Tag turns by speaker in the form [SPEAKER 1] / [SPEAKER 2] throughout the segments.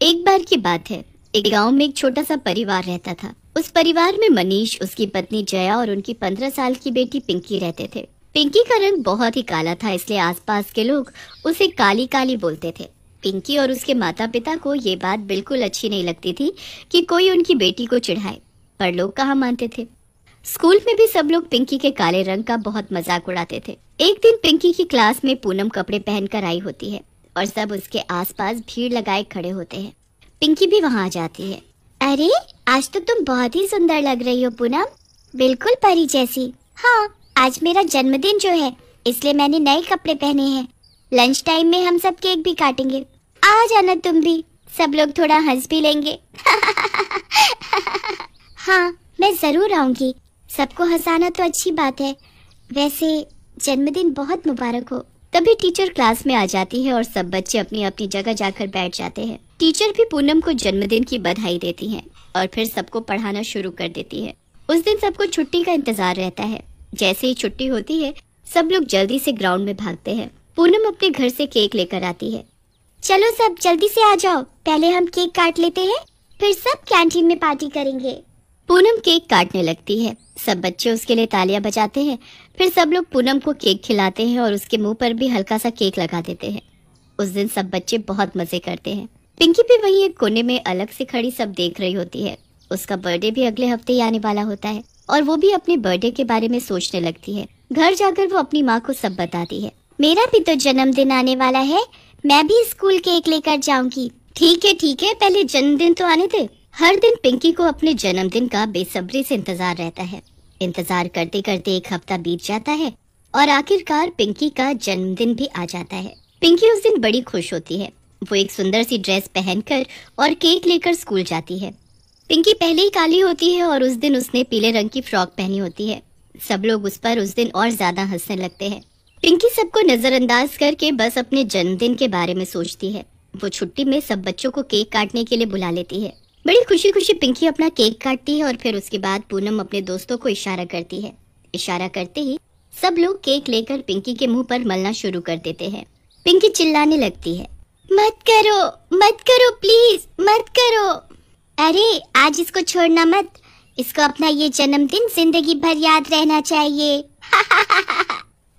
[SPEAKER 1] एक बार की बात है, एक गांव में एक छोटा सा परिवार रहता था। उस परिवार में मनीष, उसकी पत्नी जया और उनकी 15 साल की बेटी पिंकी रहते थे। पिंकी का रंग बहुत ही काला था, इसलिए आसपास के लोग उसे काली काली बोलते थे। पिंकी और उसके माता पिता को ये बात बिल्कुल अच्छी नहीं लगती थी कि कोई उनकी बेटी को चिढ़ाए, पर लोग कहाँ मानते थे। स्कूल में भी सब लोग पिंकी के काले रंग का बहुत मजाक उड़ाते थे। एक दिन पिंकी की क्लास में पूनम कपड़े पहनकर आई होती है और सब उसके आसपास भीड़ लगाए खड़े होते हैं। पिंकी भी वहां आ जाती है। अरे, आज तो तुम बहुत ही सुंदर लग रही हो पूनम, बिल्कुल परी जैसी। हाँ, आज मेरा जन्मदिन जो है, इसलिए मैंने नए कपड़े पहने हैं। लंच टाइम में हम सब केक भी काटेंगे, आ जाना तुम भी, सब लोग थोड़ा हंस भी लेंगे। हाँ, मैं जरूर आऊंगी, सबको हंसाना तो अच्छी बात है। वैसे जन्मदिन बहुत मुबारक हो। तभी टीचर क्लास में आ जाती है और सब बच्चे अपनी अपनी जगह जाकर बैठ जाते हैं। टीचर भी पूनम को जन्मदिन की बधाई देती हैं और फिर सबको पढ़ाना शुरू कर देती है। उस दिन सबको छुट्टी का इंतजार रहता है। जैसे ही छुट्टी होती है, सब लोग जल्दी से ग्राउंड में भागते हैं। पूनम अपने घर से केक लेकर आती है। चलो सब जल्दी से आ जाओ, पहले हम केक काट लेते हैं, फिर सब कैंटीन में पार्टी करेंगे। पूनम केक काटने लगती है। सब बच्चे उसके लिए तालियां बजाते हैं। फिर सब लोग पूनम को केक खिलाते हैं और उसके मुंह पर भी हल्का सा केक लगा देते हैं। उस दिन सब बच्चे बहुत मजे करते हैं। पिंकी भी वहीं एक कोने में अलग से खड़ी सब देख रही होती है। उसका बर्थडे भी अगले हफ्ते ही आने वाला होता है और वो भी अपने बर्थडे के बारे में सोचने लगती है। घर जाकर वो अपनी माँ को सब बताती है। मेरा भी तो जन्मदिन आने वाला है, मैं भी स्कूल केक लेकर जाऊंगी। ठीक है, पहले जन्मदिन तो आने दे। हर दिन पिंकी को अपने जन्मदिन का बेसब्री से इंतजार रहता है। इंतजार करते करते एक हफ्ता बीत जाता है और आखिरकार पिंकी का जन्मदिन भी आ जाता है। पिंकी उस दिन बड़ी खुश होती है। वो एक सुंदर सी ड्रेस पहनकर और केक लेकर स्कूल जाती है। पिंकी पहले ही काली होती है और उस दिन उसने पीले रंग की फ्रॉक पहनी होती है। सब लोग उस पर उस दिन और ज्यादा हंसने लगते हैं। पिंकी सबको नजरअंदाज करके बस अपने जन्मदिन के बारे में सोचती है। वो छुट्टी में सब बच्चों को केक काटने के लिए बुला लेती है। बड़ी खुशी खुशी पिंकी अपना केक काटती है और फिर उसके बाद पूनम अपने दोस्तों को इशारा करती है। इशारा करते ही सब लोग केक लेकर पिंकी के मुंह पर मलना शुरू कर देते हैं। पिंकी चिल्लाने लगती है, मत करो प्लीज, मत करो। अरे, आज इसको छोड़ना मत, इसको अपना ये जन्मदिन जिंदगी भर याद रहना चाहिए।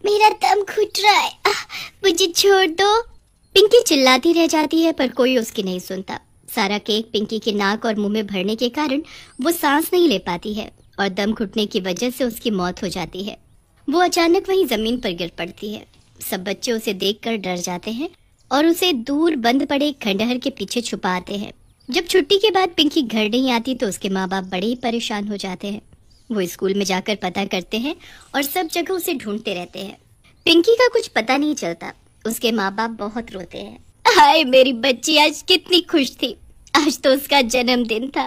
[SPEAKER 1] मेरा दम घुट रहा है, मुझे छोड़ दो। पिंकी चिल्लाती रह जाती है पर कोई उसकी नहीं सुनता। सारा केक पिंकी के नाक और मुंह में भरने के कारण वो सांस नहीं ले पाती है और दम घुटने की वजह से उसकी मौत हो जाती है। वो अचानक वहीं जमीन पर गिर पड़ती है। सब बच्चे उसे देखकर डर जाते हैं और उसे दूर बंद पड़े खंडहर के पीछे छुपाते हैं। जब छुट्टी के बाद पिंकी घर नहीं आती तो उसके माँ बाप बड़े ही परेशान हो जाते हैं। वो स्कूल में जाकर पता करते हैं और सब जगह उसे ढूंढते रहते हैं। पिंकी का कुछ पता नहीं चलता। उसके माँ बाप बहुत रोते हैं। हाय, मेरी बच्ची आज कितनी खुश थी, आज तो उसका जन्मदिन था,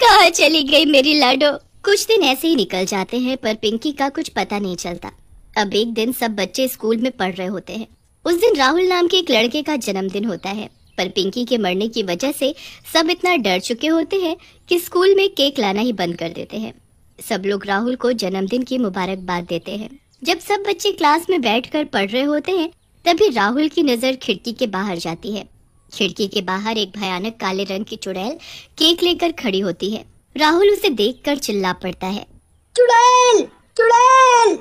[SPEAKER 1] कहाँ चली गई मेरी लाडो। कुछ दिन ऐसे ही निकल जाते हैं पर पिंकी का कुछ पता नहीं चलता। अब एक दिन सब बच्चे स्कूल में पढ़ रहे होते हैं। उस दिन राहुल नाम के एक लड़के का जन्मदिन होता है, पर पिंकी के मरने की वजह से सब इतना डर चुके होते हैं कि स्कूल में केक लाना ही बंद कर देते हैं। सब लोग राहुल को जन्मदिन की मुबारकबाद देते हैं। जब सब बच्चे क्लास में बैठकर पढ़ रहे होते हैं, तभी राहुल की नजर खिड़की के बाहर जाती है। खिड़की के बाहर एक भयानक काले रंग की चुड़ैल केक लेकर खड़ी होती है। राहुल उसे देखकर चिल्ला पड़ता है, चुड़ैल, चुड़ैल।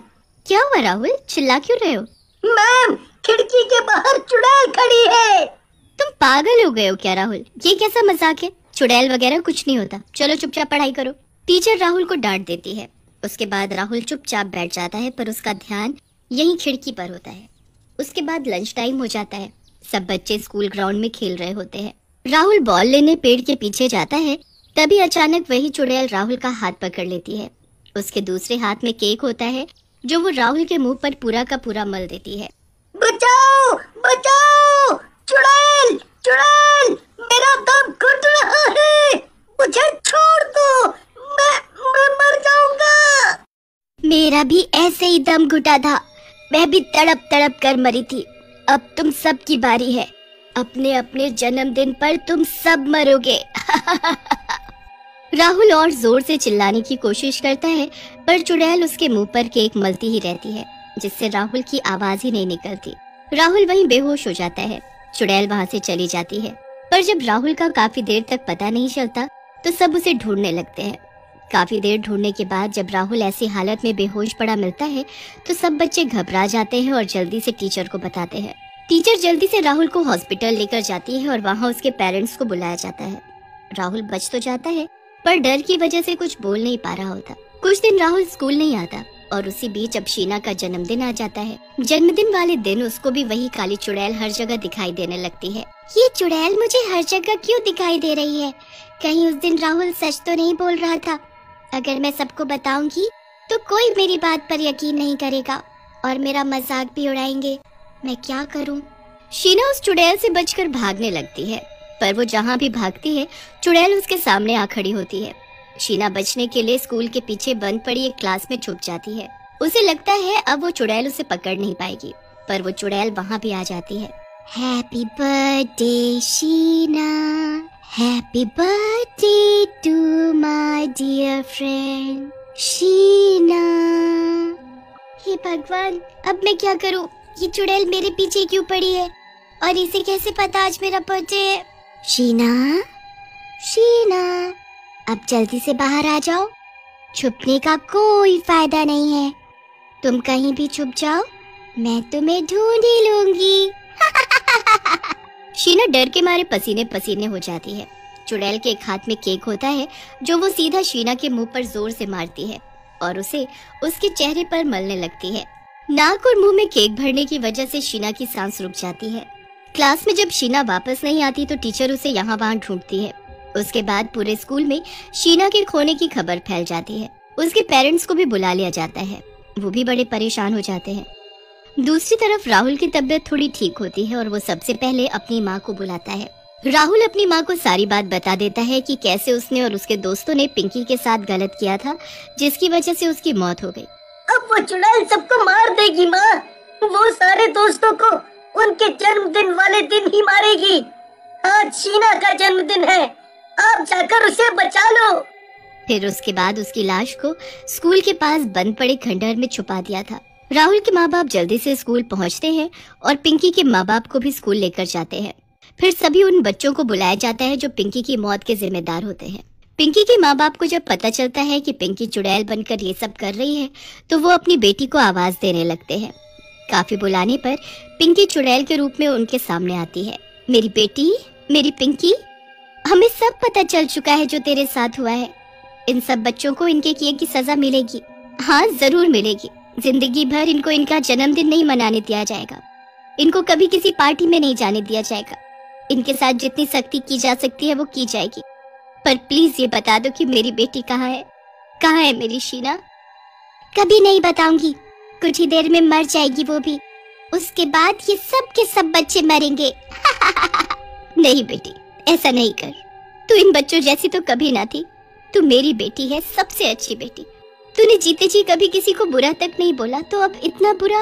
[SPEAKER 1] क्या हुआ राहुल, चिल्ला क्यों रहे हो?
[SPEAKER 2] मैम, खिड़की के बाहर चुड़ैल खड़ी है।
[SPEAKER 1] तुम पागल हो गए हो क्या राहुल? ये कैसा मजाक है? चुड़ैल वगैरह कुछ नहीं होता, चलो चुपचाप पढ़ाई करो। टीचर राहुल को डांट देती है। उसके बाद राहुल चुपचाप बैठ जाता है पर उसका ध्यान यहीं खिड़की पर होता है। उसके बाद लंच टाइम हो जाता है। सब बच्चे स्कूल ग्राउंड में खेल रहे होते हैं। राहुल बॉल लेने पेड़ के पीछे जाता है, तभी अचानक वही चुड़ैल राहुल का हाथ पकड़ लेती है। उसके दूसरे हाथ में केक होता है जो वो राहुल के मुंह पर पूरा का पूरा मल देती है।
[SPEAKER 2] बचाओ, बचाओ, चुड़ैल, चुड़ैल, मेरा दम घुट रहा है, मुझे छोड़ दो, मैं मर जाऊंगा।
[SPEAKER 1] मेरा भी ऐसे ही दम घुटा था, मैं भी तड़प तड़प कर मरी थी। अब तुम सब की बारी है, अपने अपने जन्मदिन पर तुम सब मरोगे। राहुल और जोर से चिल्लाने की कोशिश करता है पर चुड़ैल उसके मुंह पर केक मलती ही रहती है, जिससे राहुल की आवाज ही नहीं निकलती। राहुल वहीं बेहोश हो जाता है। चुड़ैल वहां से चली जाती है पर जब राहुल का काफी देर तक पता नहीं चलता तो सब उसे ढूंढने लगते हैं। काफी देर ढूंढने के बाद जब राहुल ऐसी हालत में बेहोश पड़ा मिलता है तो सब बच्चे घबरा जाते हैं और जल्दी से टीचर को बताते हैं। टीचर जल्दी से राहुल को हॉस्पिटल लेकर जाती है और वहाँ उसके पेरेंट्स को बुलाया जाता है। राहुल बच तो जाता है पर डर की वजह से कुछ बोल नहीं पा रहा होता। कुछ दिन राहुल स्कूल नहीं आता और उसी बीच अब शीना का जन्मदिन आ जाता है। जन्मदिन वाले दिन उसको भी वही काली चुड़ैल हर जगह दिखाई देने लगती है। ये चुड़ैल मुझे हर जगह क्यों दिखाई दे रही है? कहीं उस दिन राहुल सच तो नहीं बोल रहा था? अगर मैं सबको बताऊंगी तो कोई मेरी बात पर यकीन नहीं करेगा और मेरा मजाक भी उड़ाएंगे। मैं क्या करूं? शीना उस चुड़ैल से बचकर भागने लगती है, पर वो जहाँ भी भागती है चुड़ैल उसके सामने आ खड़ी होती है। शीना बचने के लिए स्कूल के पीछे बंद पड़ी एक क्लास में छुप जाती है। उसे लगता है अब वो चुड़ैल उसे पकड़ नहीं पाएगी, पर वो चुड़ैल वहाँ भी आ जाती है। Happy birthday Sheena, happy birthday to my dear friend Sheena. हे भगवान, अब मैं क्या करूं? ये चुड़ैल मेरे पीछे क्यों पड़ी है और इसे कैसे पता आज मेरा बर्थडे है? शीना, शीना, अब जल्दी से बाहर आ जाओ। छुपने का कोई फायदा नहीं है। तुम कहीं भी छुप जाओ, मैं तुम्हें ढूंढ ही लूंगी। शीना डर के मारे पसीने पसीने हो जाती है। चुड़ैल के एक हाथ में केक होता है जो वो सीधा शीना के मुंह पर जोर से मारती है और उसे उसके चेहरे पर मलने लगती है। नाक और मुंह में केक भरने की वजह से शीना की सांस रुक जाती है। क्लास में जब शीना वापस नहीं आती तो टीचर उसे यहाँ वहाँ ढूंढती है। उसके बाद पूरे स्कूल में शीना के खोने की खबर फैल जाती है। उसके पेरेंट्स को भी बुला लिया जाता है। वो भी बड़े परेशान हो जाते हैं। दूसरी तरफ राहुल की तबीयत थोड़ी ठीक होती है और वो सबसे पहले अपनी माँ को बुलाता है। राहुल अपनी माँ को सारी बात बता देता है कि कैसे उसने और उसके दोस्तों ने पिंकी के साथ गलत किया था, जिसकी वजह से उसकी मौत हो गई।
[SPEAKER 2] अब वो चुड़ैल सबको मार देगी माँ। वो सारे दोस्तों को उनके जन्मदिन वाले दिन ही मारेगी। आज शीना का जन्मदिन है, आप जाकर उसे बचा लो।
[SPEAKER 1] फिर उसके बाद उसकी लाश को स्कूल के पास बंद पड़े खंडहर में छुपा दिया था। राहुल के माँ बाप जल्दी से स्कूल पहुँचते हैं और पिंकी के माँ बाप को भी स्कूल लेकर जाते हैं। फिर सभी उन बच्चों को बुलाया जाता है जो पिंकी की मौत के जिम्मेदार होते हैं। पिंकी के माँ बाप को जब पता चलता है कि पिंकी चुड़ैल बनकर ये सब कर रही है तो वो अपनी बेटी को आवाज देने लगते हैं। काफी बुलाने पर पिंकी चुड़ैल के रूप में उनके सामने आती है। मेरी बेटी, मेरी पिंकी, हमें सब पता चल चुका है जो तेरे साथ हुआ है। इन सब बच्चों को इनके किए की सजा मिलेगी। हाँ, जरूर मिलेगी। जिंदगी भर इनको इनका जन्मदिन नहीं मनाने दिया जाएगा। इनको कभी किसी पार्टी में नहीं जाने दिया जाएगा। इनके साथ जितनी सख्ती की जा सकती है वो की जाएगी। पर प्लीज ये बता दो कि मेरी बेटी कहाँ है? कहाँ है मेरी शीना? कभी नहीं बताऊंगी। कुछ ही देर में मर जाएगी वो भी। उसके बाद ये सब के सब बच्चे मरेंगे। नहीं बेटी, ऐसा नहीं कर। तू इन बच्चों जैसी तो कभी ना थी। तू मेरी बेटी है, सबसे अच्छी बेटी। तूने जीते जी कभी किसी को बुरा तक नहीं बोला, तो अब इतना बुरा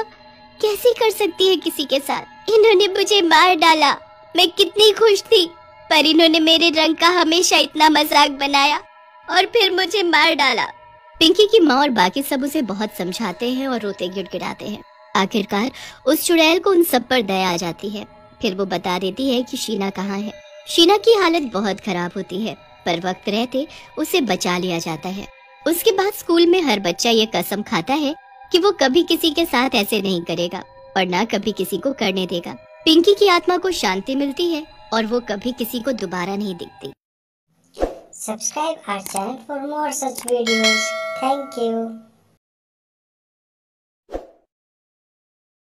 [SPEAKER 1] कैसे कर सकती है किसी के साथ? इन्होंने मुझे मार डाला। मैं कितनी खुश थी, पर इन्होंने मेरे रंग का हमेशा इतना मजाक बनाया और फिर मुझे मार डाला। पिंकी की माँ और बाकी सब उसे बहुत समझाते हैं और रोते गिड़गिड़ाते हैं। आखिरकार उस चुड़ैल को उन सब पर दया आ जाती है। फिर वो बता देती है कि शीना कहाँ है। शीना की हालत बहुत खराब होती है, पर वक्त रहते उसे बचा लिया जाता है। उसके बाद स्कूल में हर बच्चा ये कसम खाता है कि वो कभी किसी के साथ ऐसे नहीं करेगा और ना कभी किसी को करने देगा। पिंकी की आत्मा को शांति मिलती है और वो कभी किसी को दोबारा नहीं दिखती।
[SPEAKER 3] Subscribe our channel for more such videos. Thank you.